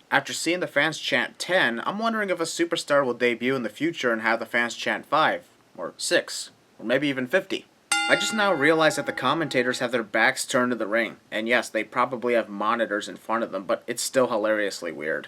After seeing the fans chant 10, I'm wondering if a superstar will debut in the future and have the fans chant 5, or 6, or maybe even 50. I just now realized that the commentators have their backs turned to the ring, and yes, they probably have monitors in front of them, but it's still hilariously weird.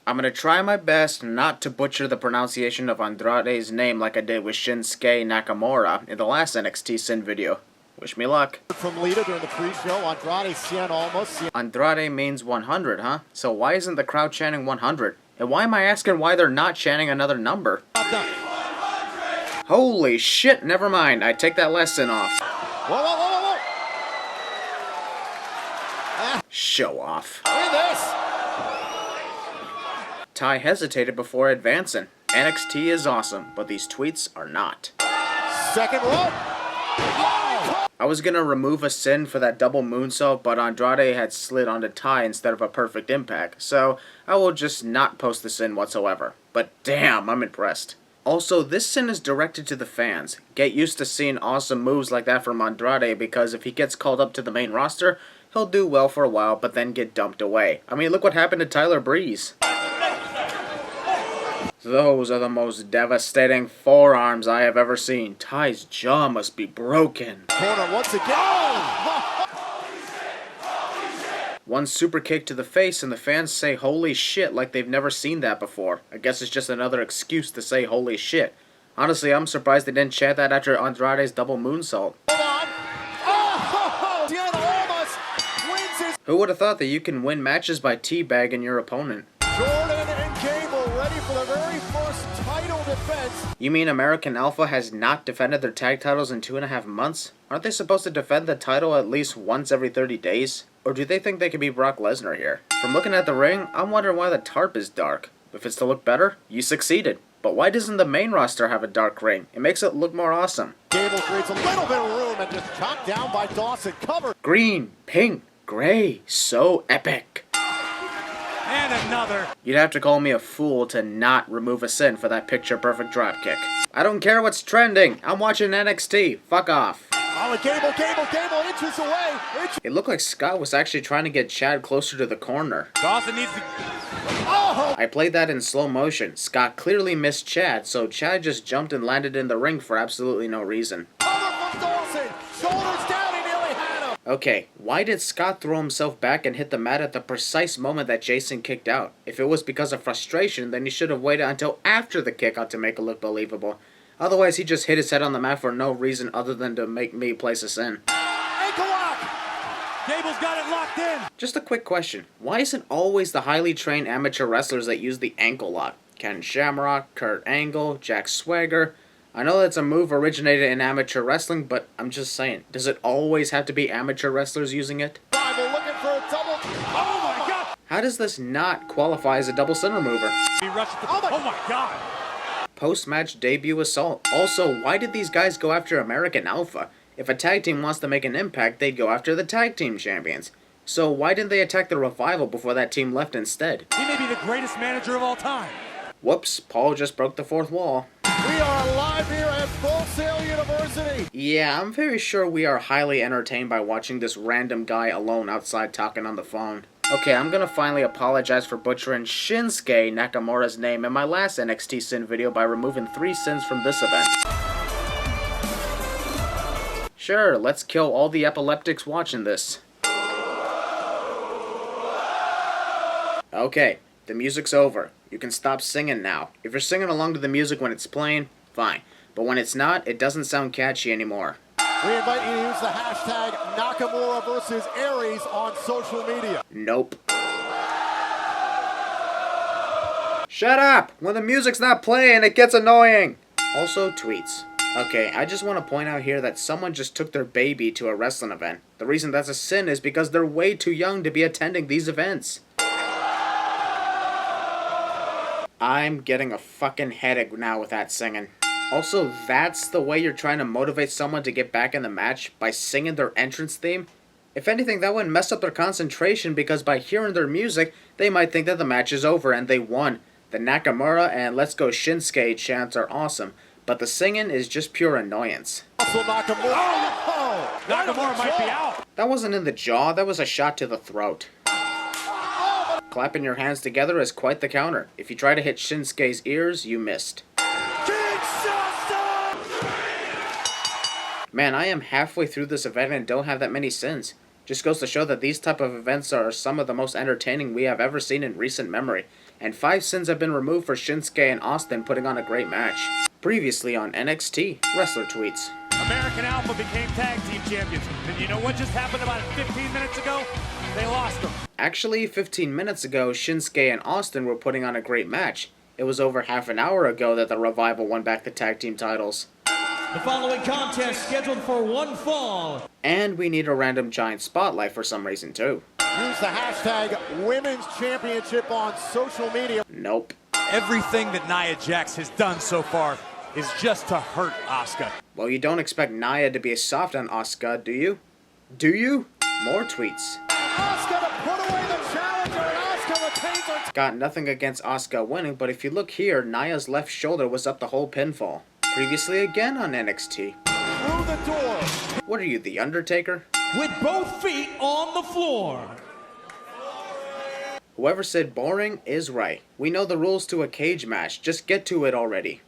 I'm gonna try my best not to butcher the pronunciation of Andrade's name like I did with Shinsuke Nakamura in the last NXT Sin video. Wish me luck. From Lita during the pre-show, Andrade Cien almost. Andrade means 100, huh? So why isn't the crowd chanting 100? And why am I asking why they're not chanting another number? Holy shit, never mind. I take that last sin off. Whoa, whoa, whoa, whoa, whoa. Show off. Look at this. Ty hesitated before advancing. NXT is awesome, but these tweets are not. Second rope. I was gonna remove a sin for that double moonsault, but Andrade had slid onto Ty instead of a perfect impact, so I will just not post the sin whatsoever. But damn, I'm impressed. Also, this sin is directed to the fans. Get used to seeing awesome moves like that from Andrade, because if he gets called up to the main roster, he'll do well for a while, but then get dumped away. I mean, look what happened to Tyler Breeze. Those are the most devastating forearms I have ever seen. Ty's jaw must be broken. Corner once again. One super kick to the face and the fans say holy shit like they've never seen that before. I guess it's just another excuse to say holy shit. Honestly, I'm surprised they didn't chant that after Andrade's double moonsault. Hold on. Oh, Deanna almost wins his. Who would have thought that you can win matches by teabagging your opponent? Jordan and Gable ready for the very first title defense. You mean American Alpha has not defended their tag titles in 2.5 months? Aren't they supposed to defend the title at least once every 30 days? Or do they think they can be Brock Lesnar here? From looking at the ring, I'm wondering why the tarp is dark. If it's to look better, you succeeded. But why doesn't the main roster have a dark ring? It makes it look more awesome. Gable creates a little bit of room and just chopped down by Dawson. Covered. Green, pink, gray, so epic. And another. You'd have to call me a fool to not remove a sin for that picture-perfect dropkick. I don't care what's trending. I'm watching NXT. Fuck off. Oh, Gable inches away. It looked like Scott was actually trying to get Chad closer to the corner. Dawson needs to. Oh! I played that in slow motion. Scott clearly missed Chad, so Chad just jumped and landed in the ring for absolutely no reason. Cover from Dawson. Shoulders down. He nearly had him. Okay, why did Scott throw himself back and hit the mat at the precise moment that Jason kicked out? If it was because of frustration, then he should have waited until after the kick out to make it look believable. Otherwise, he just hit his head on the mat for no reason other than to make me place a sin. Ankle lock! Gable's got it locked in! Just a quick question. Why isn't always the highly trained amateur wrestlers that use the ankle lock? Ken Shamrock, Kurt Angle, Jack Swagger. I know that's a move originated in amateur wrestling, but I'm just saying, does it always have to be amateur wrestlers using it? Bible looking for a double. Oh my god! How does this not qualify as a double center mover? He rushed the. Oh my god! Post-match debut assault. Also, why did these guys go after American Alpha? If a tag team wants to make an impact, they'd go after the tag team champions. So why didn't they attack the Revival before that team left instead? He may be the greatest manager of all time. Whoops, Paul just broke the fourth wall. We are live here at Full Sail University. Yeah, I'm very sure we are highly entertained by watching this random guy alone outside talking on the phone. Okay, I'm gonna finally apologize for butchering Shinsuke Nakamura's name in my last NXT Sin video by removing 3 sins from this event. Sure, let's kill all the epileptics watching this. Okay, the music's over. You can stop singing now. If you're singing along to the music when it's playing, fine. But when it's not, it doesn't sound catchy anymore. We invite you to use the hashtag Nakamura versus Aries on social media. Nope. Shut up! When the music's not playing, it gets annoying! Also, tweets. Okay, I just want to point out here that someone just took their baby to a wrestling event. The reason that's a sin is because they're way too young to be attending these events. I'm getting a fucking headache now with that singing. Also, that's the way you're trying to motivate someone to get back in the match? By singing their entrance theme? If anything, that would mess up their concentration because by hearing their music, they might think that the match is over and they won. The Nakamura and Let's Go Shinsuke chants are awesome, but the singing is just pure annoyance. Also Nakamura. Oh! Nakamura might be out. That wasn't in the jaw, that was a shot to the throat. Clapping your hands together is quite the counter. If you try to hit Shinsuke's ears, you missed. Man, I am halfway through this event and don't have that many sins. Just goes to show that these type of events are some of the most entertaining we have ever seen in recent memory. And 5 sins have been removed for Shinsuke and Austin putting on a great match. Previously on NXT, Wrestler Tweets. American Alpha became tag team champions. And you know what just happened about 15 minutes ago? They lost them. Actually, 15 minutes ago, Shinsuke and Austin were putting on a great match. It was over half an hour ago that the Revival won back the tag team titles. The following contest scheduled for one fall. And we need a random giant spotlight for some reason too. Use the hashtag Women's Championship on social media. Nope. Everything that Nia Jax has done so far is just to hurt Asuka. Well, you don't expect Nia to be soft on Asuka, do you? Do you? More tweets. Asuka to put away the challenger, and Asuka retains her. Got nothing against Asuka winning, but if you look here, Nia's left shoulder was up the whole pinfall. Previously again on NXT. Through the door. What are you, The Undertaker? With both feet on the floor. Whoever said boring is right. We know the rules to a cage match. Just get to it already.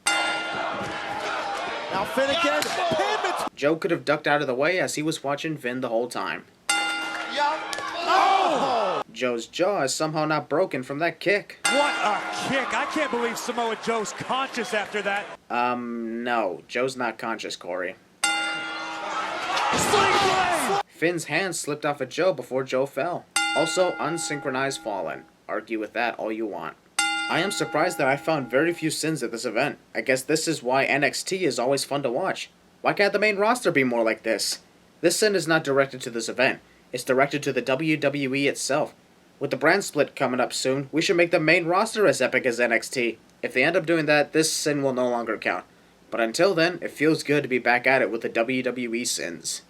Now Finn again. Joe could have ducked out of the way as he was watching Finn the whole time. Oh! Joe's jaw is somehow not broken from that kick. What a kick. I can't believe Samoa Joe's conscious after that. No. Joe's not conscious, Corey. Sling blade! Finn's hand slipped off of Joe before Joe fell. Also, unsynchronized fallen. Argue with that all you want. I am surprised that I found very few sins at this event. I guess this is why NXT is always fun to watch. Why can't the main roster be more like this? This sin is not directed to this event. It's directed to the WWE itself. With the brand split coming up soon, we should make the main roster as epic as NXT. If they end up doing that, this sin will no longer count. But until then, it feels good to be back at it with the WWE Sins.